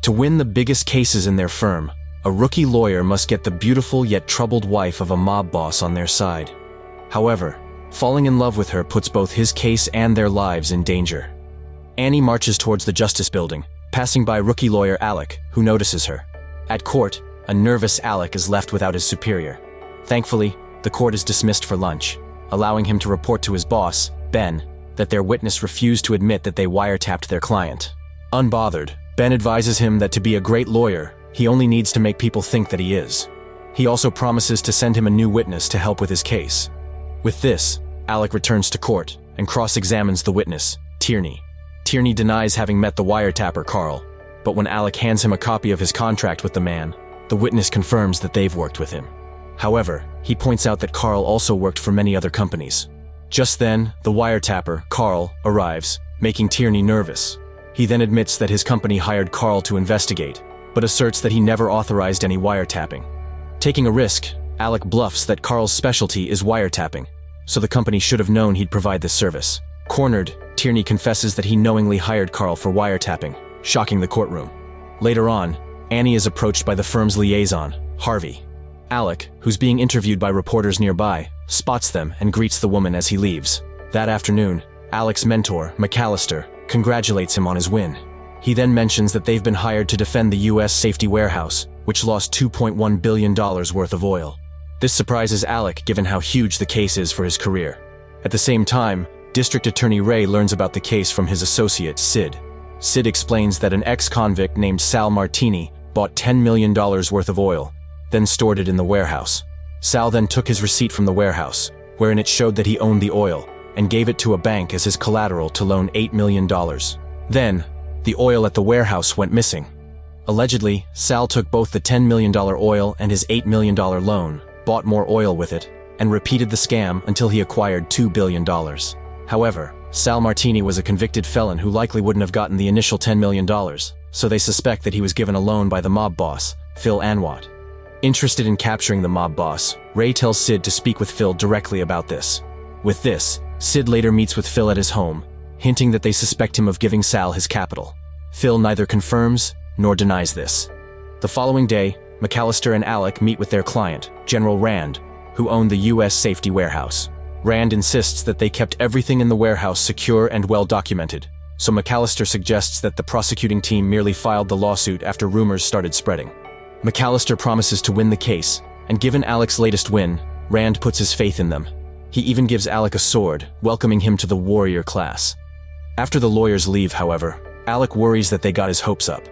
To win the biggest cases in their firm, a rookie lawyer must get the beautiful yet troubled wife of a mob boss on their side. However, falling in love with her puts both his case and their lives in danger. Annie marches towards the justice building, passing by rookie lawyer Alec, who notices her. At court, a nervous Alec is left without his superior. Thankfully, the court is dismissed for lunch, allowing him to report to his boss, Ben, that their witness refused to admit that they wiretapped their client. Unbothered, Ben advises him that to be a great lawyer, he only needs to make people think that he is. He also promises to send him a new witness to help with his case. With this, Alec returns to court and cross-examines the witness, Tierney. Tierney denies having met the wiretapper, Carl, but when Alec hands him a copy of his contract with the man, the witness confirms that they've worked with him. However, he points out that Carl also worked for many other companies. Just then, the wiretapper, Carl, arrives, making Tierney nervous. He then admits that his company hired Carl to investigate, but asserts that he never authorized any wiretapping. Taking a risk, Alec bluffs that Carl's specialty is wiretapping, so the company should have known he'd provide this service. Cornered, Tierney confesses that he knowingly hired Carl for wiretapping, shocking the courtroom. Later on, Annie is approached by the firm's liaison, Harvey. Alec, who's being interviewed by reporters nearby, spots them and greets the woman as he leaves. That afternoon, Alec's mentor, McAllister, congratulates him on his win. He then mentions that they've been hired to defend the U.S. safety warehouse, which lost $2.1 billion worth of oil. This surprises Alec given how huge the case is for his career. At the same time, District Attorney Ray learns about the case from his associate, Sid. Sid explains that an ex-convict named Sal Martini bought $10 million worth of oil, then stored it in the warehouse. Sal then took his receipt from the warehouse, wherein it showed that he owned the oil, and gave it to a bank as his collateral to loan $8 million. Then, the oil at the warehouse went missing. Allegedly, Sal took both the $10 million oil and his $8 million loan, bought more oil with it, and repeated the scam until he acquired $2 billion. However, Sal Martini was a convicted felon who likely wouldn't have gotten the initial $10 million, so they suspect that he was given a loan by the mob boss, Phil Anwat. Interested in capturing the mob boss, Ray tells Sid to speak with Phil directly about this. With this, Sid later meets with Phil at his home, hinting that they suspect him of giving Sal his capital. Phil neither confirms nor denies this. The following day, McAllister and Alec meet with their client, General Rand, who owned the U.S. safety warehouse. Rand insists that they kept everything in the warehouse secure and well documented, so McAllister suggests that the prosecuting team merely filed the lawsuit after rumors started spreading. McAllister promises to win the case, and given Alec's latest win, Rand puts his faith in them. He even gives Alec a sword, welcoming him to the warrior class. After the lawyers leave, however, Alec worries that they got his hopes up.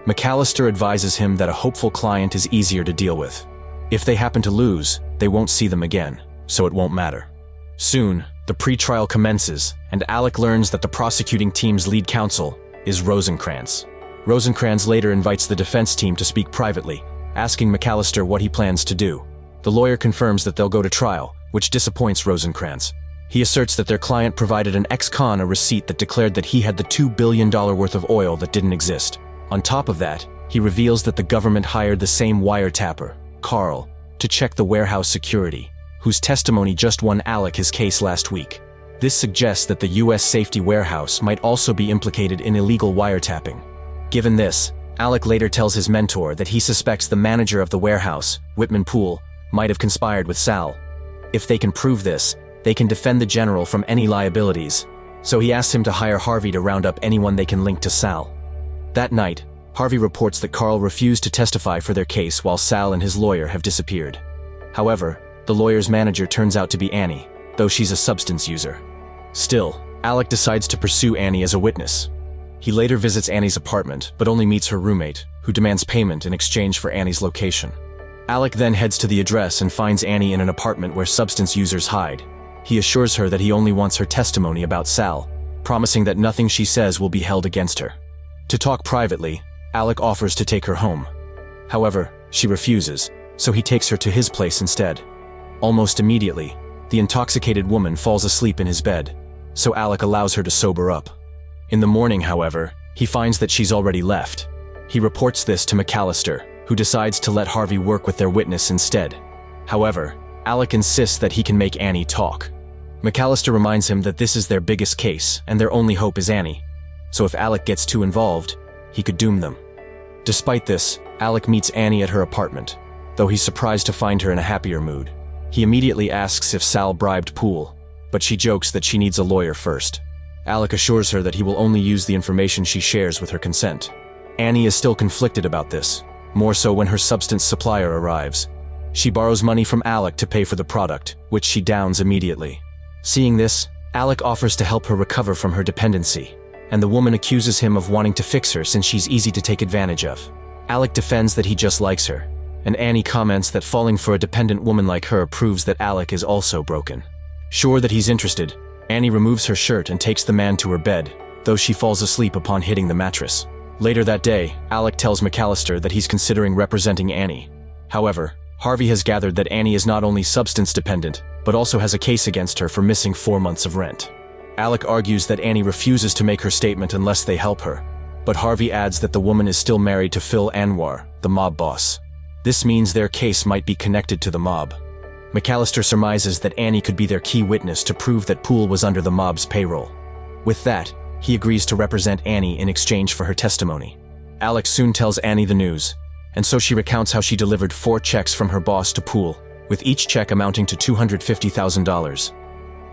McAllister advises him that a hopeful client is easier to deal with. If they happen to lose, they won't see them again, so it won't matter. Soon, the pre-trial commences, and Alec learns that the prosecuting team's lead counsel is Rosencrantz. Rosencrantz later invites the defense team to speak privately, asking McAllister what he plans to do. The lawyer confirms that they'll go to trial, which disappoints Rosencrantz. He asserts that their client provided an ex-con a receipt that declared that he had the $2 billion worth of oil that didn't exist. On top of that, he reveals that the government hired the same wiretapper, Carl, to check the warehouse security, whose testimony just won Alec his case last week. This suggests that the U.S. safety warehouse might also be implicated in illegal wiretapping. Given this, Alec later tells his mentor that he suspects the manager of the warehouse, Whitman Poole, might have conspired with Sal. If they can prove this, they can defend the general from any liabilities, so he asks him to hire Harvey to round up anyone they can link to Sal. That night, Harvey reports that Carl refused to testify for their case while Sal and his lawyer have disappeared. However, the lawyer's manager turns out to be Annie, though she's a substance user. Still, Alec decides to pursue Annie as a witness. He later visits Annie's apartment, but only meets her roommate, who demands payment in exchange for Annie's location. Alec then heads to the address and finds Annie in an apartment where substance users hide. He assures her that he only wants her testimony about Sal, promising that nothing she says will be held against her. To talk privately, Alec offers to take her home. However, she refuses, so he takes her to his place instead. Almost immediately, the intoxicated woman falls asleep in his bed, so Alec allows her to sober up. In the morning, however, he finds that she's already left. He reports this to McAllister, who decides to let Harvey work with their witness instead. However, Alec insists that he can make Annie talk. McAllister reminds him that this is their biggest case and their only hope is Annie, so if Alec gets too involved, he could doom them. Despite this, Alec meets Annie at her apartment, though he's surprised to find her in a happier mood. He immediately asks if Sal bribed Poole, but she jokes that she needs a lawyer first. Alec assures her that he will only use the information she shares with her consent. Annie is still conflicted about this, more so when her substance supplier arrives. She borrows money from Alec to pay for the product, which she downs immediately. Seeing this, Alec offers to help her recover from her dependency, and the woman accuses him of wanting to fix her since she's easy to take advantage of. Alec defends that he just likes her, and Annie comments that falling for a dependent woman like her proves that Alec is also broken. Sure that he's interested, Annie removes her shirt and takes the man to her bed, though she falls asleep upon hitting the mattress. Later that day, Alec tells McAllister that he's considering representing Annie. However, Harvey has gathered that Annie is not only substance dependent, but also has a case against her for missing 4 months of rent. Alec argues that Annie refuses to make her statement unless they help her, but Harvey adds that the woman is still married to Phil Anwar, the mob boss. This means their case might be connected to the mob. McAllister surmises that Annie could be their key witness to prove that Poole was under the mob's payroll. With that, he agrees to represent Annie in exchange for her testimony. Alec soon tells Annie the news, and so she recounts how she delivered 4 checks from her boss to Poole, with each check amounting to $250,000.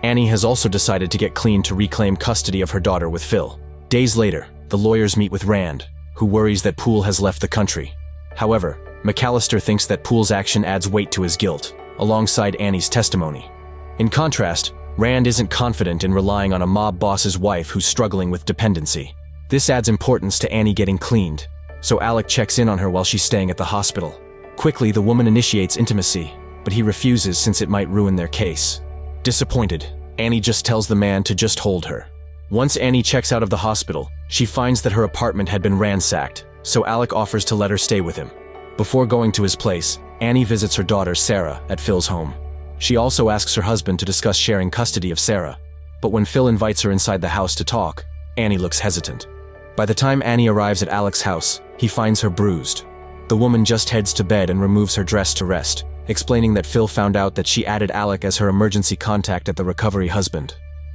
Annie has also decided to get clean to reclaim custody of her daughter with Phil. Days later, the lawyers meet with Rand, who worries that Poole has left the country. However, McAllister thinks that Poole's action adds weight to his guilt, alongside Annie's testimony. In contrast, Rand isn't confident in relying on a mob boss's wife who's struggling with dependency. This adds importance to Annie getting cleaned, so Alec checks in on her while she's staying at the hospital. Quickly, the woman initiates intimacy, but he refuses since it might ruin their case. Disappointed, Annie just tells the man to just hold her. Once Annie checks out of the hospital, she finds that her apartment had been ransacked, so Alec offers to let her stay with him. Before going to his place, Annie visits her daughter Sarah at Phil's home. She also asks her husband to discuss sharing custody of Sarah, but when Phil invites her inside the house to talk, Annie looks hesitant. By the time Annie arrives at Alec's house, he finds her bruised. The woman just heads to bed and removes her dress to rest, explaining that Phil found out that she added Alec as her emergency contact at the recovery husband.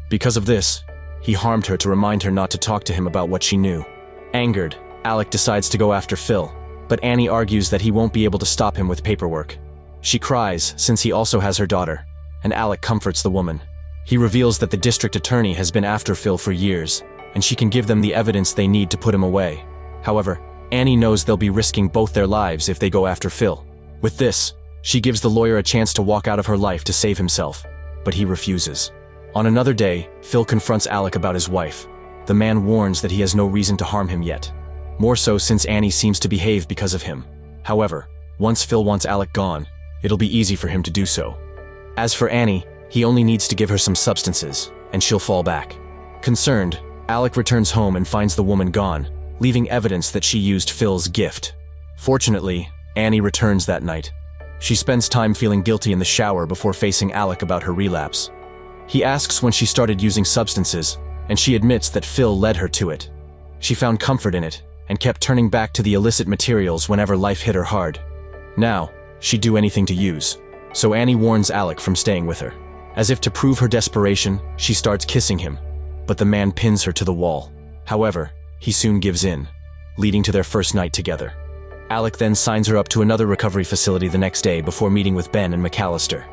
Because of this, he harmed her to remind her not to talk to him about what she knew. Angered, Alec decides to go after Phil, but Annie argues that he won't be able to stop him with paperwork. She cries since he also has her daughter, and Alec comforts the woman. He reveals that the district attorney has been after Phil for years, and she can give them the evidence they need to put him away. However, Annie knows they'll be risking both their lives if they go after Phil. With this, she gives the lawyer a chance to walk out of her life to save himself, but he refuses. On another day, Phil confronts Alec about his wife. The man warns that he has no reason to harm him yet, more so since Annie seems to behave because of him. However, once Phil wants Alec gone, it'll be easy for him to do so. As for Annie, he only needs to give her some substances, and she'll fall back. Concerned, Alec returns home and finds the woman gone, leaving evidence that she used Phil's gift. Fortunately, Annie returns that night. She spends time feeling guilty in the shower before facing Alec about her relapse. He asks when she started using substances, and she admits that Phil led her to it. She found comfort in it, and kept turning back to the illicit materials whenever life hit her hard. Now, she'd do anything to use, so Annie warns Alec from staying with her. As if to prove her desperation, she starts kissing him, but the man pins her to the wall. However, he soon gives in, leading to their first night together. Alec then signs her up to another recovery facility the next day before meeting with Ben and McAllister.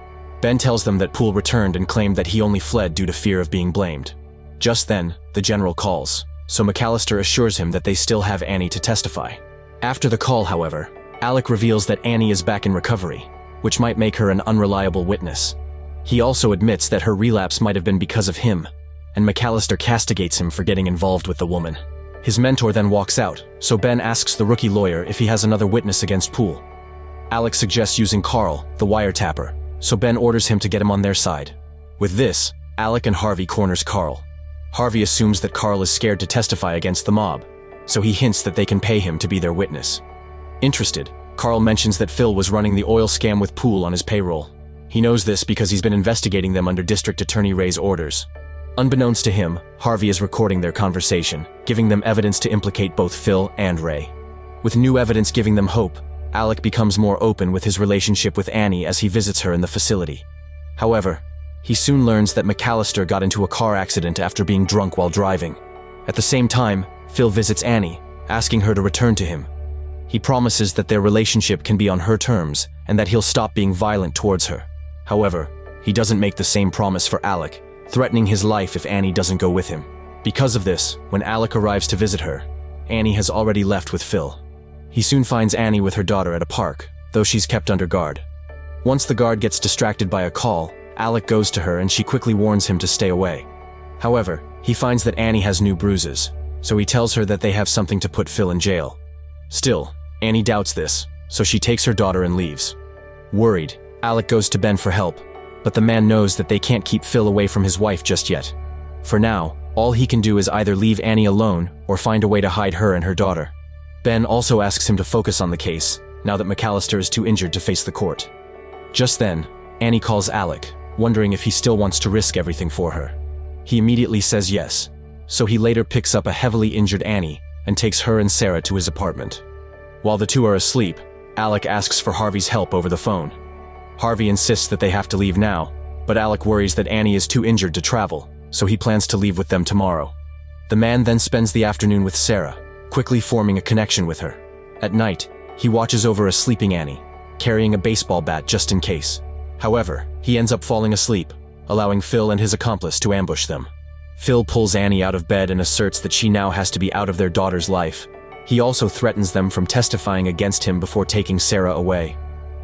Ben tells them that Poole returned and claimed that he only fled due to fear of being blamed. Just then, the general calls, so McAllister assures him that they still have Annie to testify. After the call, however, Alec reveals that Annie is back in recovery, which might make her an unreliable witness. He also admits that her relapse might have been because of him, and McAllister castigates him for getting involved with the woman. His mentor then walks out, so Ben asks the rookie lawyer if he has another witness against Poole. Alec suggests using Carl, the wiretapper, so Ben orders him to get him on their side. With this, Alec and Harvey corners Carl. Harvey assumes that Carl is scared to testify against the mob, so he hints that they can pay him to be their witness. Interested, Carl mentions that Phil was running the oil scam with Poole on his payroll. He knows this because he's been investigating them under District Attorney Ray's orders. Unbeknownst to him, Harvey is recording their conversation, giving them evidence to implicate both Phil and Ray. With new evidence giving them hope, Alec becomes more open with his relationship with Annie as he visits her in the facility. However, he soon learns that McAllister got into a car accident after being drunk while driving. At the same time, Phil visits Annie, asking her to return to him. He promises that their relationship can be on her terms and that he'll stop being violent towards her. However, he doesn't make the same promise for Alec, threatening his life if Annie doesn't go with him. Because of this, when Alec arrives to visit her, Annie has already left with Phil. He soon finds Annie with her daughter at a park, though she's kept under guard. Once the guard gets distracted by a call, Alec goes to her and she quickly warns him to stay away. However, he finds that Annie has new bruises, so he tells her that they have something to put Phil in jail. Still, Annie doubts this, so she takes her daughter and leaves. Worried, Alec goes to Ben for help, but the man knows that they can't keep Phil away from his wife just yet. For now, all he can do is either leave Annie alone or find a way to hide her and her daughter. Ben also asks him to focus on the case, now that McAllister is too injured to face the court. Just then, Annie calls Alec, wondering if he still wants to risk everything for her. He immediately says yes, so he later picks up a heavily injured Annie and takes her and Sarah to his apartment. While the two are asleep, Alec asks for Harvey's help over the phone. Harvey insists that they have to leave now, but Alec worries that Annie is too injured to travel, so he plans to leave with them tomorrow. The man then spends the afternoon with Sarah, quickly forming a connection with her. At night, he watches over a sleeping Annie, carrying a baseball bat just in case. However, he ends up falling asleep, allowing Phil and his accomplice to ambush them. Phil pulls Annie out of bed and asserts that she now has to be out of their daughter's life. He also threatens them from testifying against him before taking Sarah away.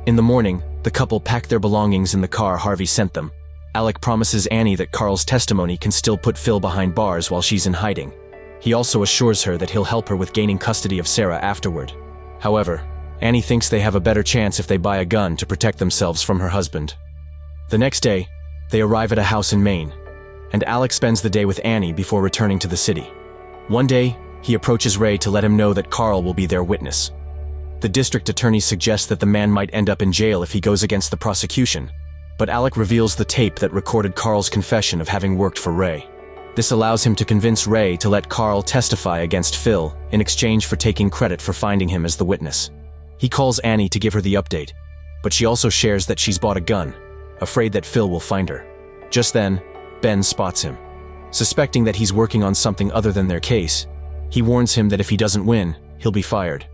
In the morning, the couple pack their belongings in the car Harvey sent them. Alec promises Annie that Carl's testimony can still put Phil behind bars while she's in hiding. He also assures her that he'll help her with gaining custody of Sarah afterward. However, Annie thinks they have a better chance if they buy a gun to protect themselves from her husband. The next day, they arrive at a house in Maine, and Alec spends the day with Annie before returning to the city. One day, he approaches Ray to let him know that Carl will be their witness. The district attorney suggests that the man might end up in jail if he goes against the prosecution, but Alec reveals the tape that recorded Carl's confession of having worked for Ray. This allows him to convince Ray to let Carl testify against Phil in exchange for taking credit for finding him as the witness. He calls Annie to give her the update, but she also shares that she's bought a gun, afraid that Phil will find her. Just then, Ben spots him. Suspecting that he's working on something other than their case, he warns him that if he doesn't win, he'll be fired.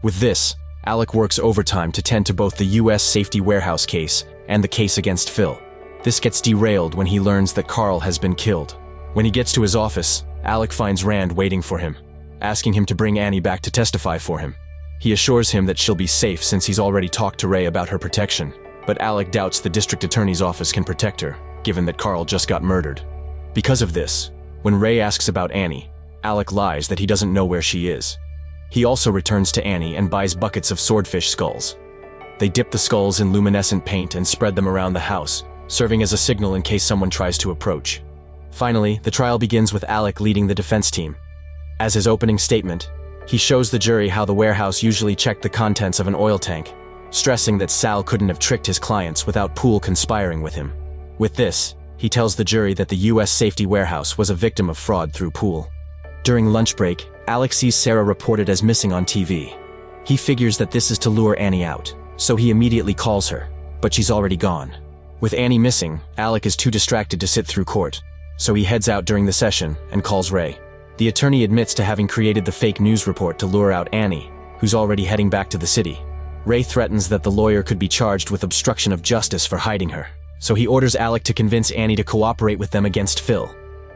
With this, Alec works overtime to tend to both the U.S. safety warehouse case and the case against Phil. This gets derailed when he learns that Carl has been killed. When he gets to his office, Alec finds Rand waiting for him, asking him to bring Annie back to testify for him. He assures him that she'll be safe since he's already talked to Ray about her protection, but Alec doubts the district attorney's office can protect her, given that Carl just got murdered. Because of this, when Ray asks about Annie, Alec lies that he doesn't know where she is. He also returns to Annie and buys buckets of swordfish skulls. They dip the skulls in luminescent paint and spread them around the house, serving as a signal in case someone tries to approach. Finally, the trial begins with Alec leading the defense team. As his opening statement, he shows the jury how the warehouse usually checked the contents of an oil tank, stressing that Sal couldn't have tricked his clients without Poole conspiring with him. With this, he tells the jury that the U.S. safety warehouse was a victim of fraud through Poole. During lunch break, Alec sees Sarah reported as missing on TV. He figures that this is to lure Annie out, so he immediately calls her, but she's already gone. With Annie missing, Alec is too distracted to sit through court, so he heads out during the session and calls Ray. The attorney admits to having created the fake news report to lure out Annie, who's already heading back to the city. Ray threatens that the lawyer could be charged with obstruction of justice for hiding her, so he orders Alec to convince Annie to cooperate with them against Phil.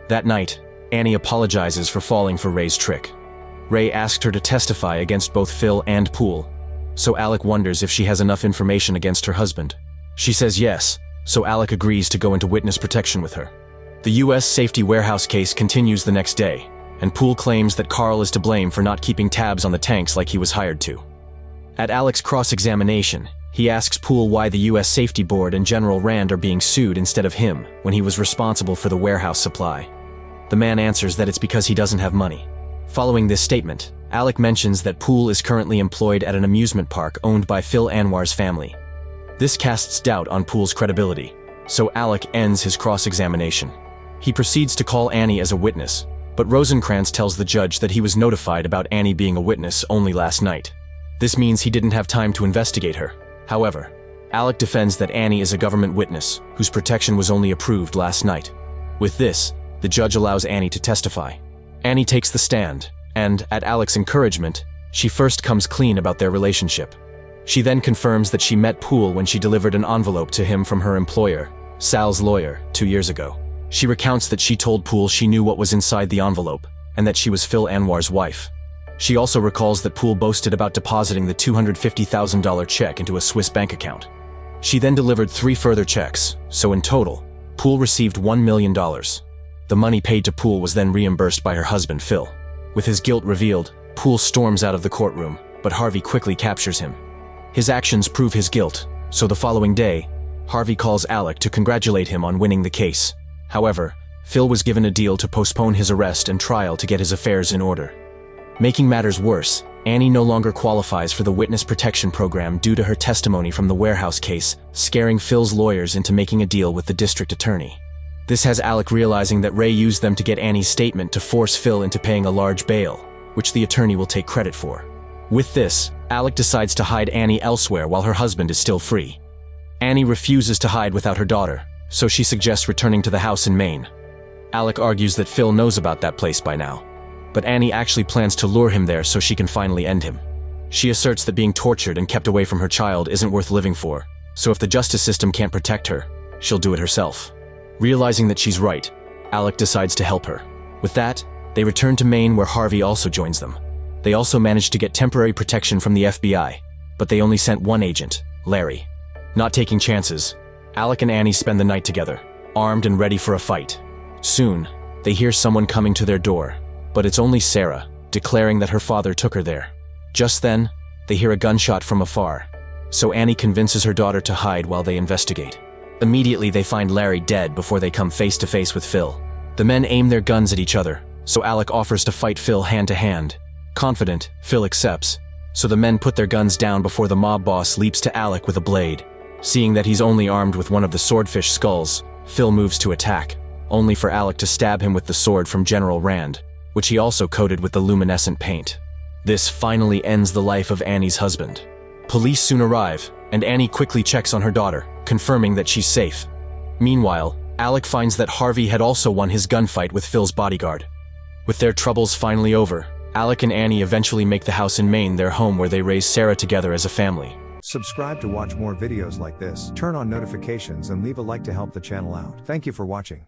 That night, Annie apologizes for falling for Ray's trick. Ray asked her to testify against both Phil and Poole, so Alec wonders if she has enough information against her husband. She says yes, so Alec agrees to go into witness protection with her. The U.S. safety warehouse case continues the next day, and Poole claims that Carl is to blame for not keeping tabs on the tanks like he was hired to. At Alec's cross-examination, he asks Poole why the U.S. Safety Board and General Rand are being sued instead of him when he was responsible for the warehouse supply. The man answers that it's because he doesn't have money. Following this statement, Alec mentions that Poole is currently employed at an amusement park owned by Phil Anwar's family. This casts doubt on Poole's credibility, so Alec ends his cross-examination. He proceeds to call Annie as a witness, but Rosencrantz tells the judge that he was notified about Annie being a witness only last night. This means he didn't have time to investigate her. However, Alec defends that Annie is a government witness whose protection was only approved last night. With this, the judge allows Annie to testify. Annie takes the stand, and, at Alec's encouragement, She first comes clean about their relationship. She then confirms that she met Poole when she delivered an envelope to him from her employer, Sal's lawyer, 2 years ago. She recounts that she told Poole she knew what was inside the envelope, and that she was Phil Anwar's wife. She also recalls that Poole boasted about depositing the $250,000 check into a Swiss bank account. She then delivered 3 further checks, so in total, Poole received $1 million. The money paid to Poole was then reimbursed by her husband, Phil. With his guilt revealed, Poole storms out of the courtroom, but Harvey quickly captures him. His actions prove his guilt, so the following day, Harvey calls Alec to congratulate him on winning the case. However, Phil was given a deal to postpone his arrest and trial to get his affairs in order. Making matters worse, Annie no longer qualifies for the witness protection program due to her testimony from the warehouse case, scaring Phil's lawyers into making a deal with the district attorney. This has Alec realizing that Ray used them to get Annie's statement to force Phil into paying a large bail, which the attorney will take credit for. With this, Alec decides to hide Annie elsewhere while her husband is still free. Annie refuses to hide without her daughter, so she suggests returning to the house in Maine. Alec argues that Phil knows about that place by now, but Annie actually plans to lure him there so she can finally end him. She asserts that being tortured and kept away from her child isn't worth living for, so if the justice system can't protect her, she'll do it herself. Realizing that she's right, Alec decides to help her. With that, they return to Maine where Harvey also joins them. They also manage to get temporary protection from the FBI, but they only sent one agent, Larry. Not taking chances, Alec and Annie spend the night together, armed and ready for a fight. Soon, they hear someone coming to their door, but it's only Sarah, declaring that her father took her there. Just then, they hear a gunshot from afar, so Annie convinces her daughter to hide while they investigate. Immediately, they find Larry dead before they come face to face with Phil. The men aim their guns at each other, so Alec offers to fight Phil hand to hand. Confident, Phil accepts, so the men put their guns down before the mob boss leaps to Alec with a blade. Seeing that he's only armed with one of the swordfish skulls, Phil moves to attack, only for Alec to stab him with the sword from General Rand, which he also coated with the luminescent paint. This finally ends the life of Annie's husband. Police soon arrive, and Annie quickly checks on her daughter, confirming that she's safe. Meanwhile, Alec finds that Harvey had also won his gunfight with Phil's bodyguard. With their troubles finally over, Alec and Annie eventually make the house in Maine their home where they raise Sarah together as a family. Subscribe to watch more videos like this, turn on notifications and leave a like to help the channel out. Thank you for watching.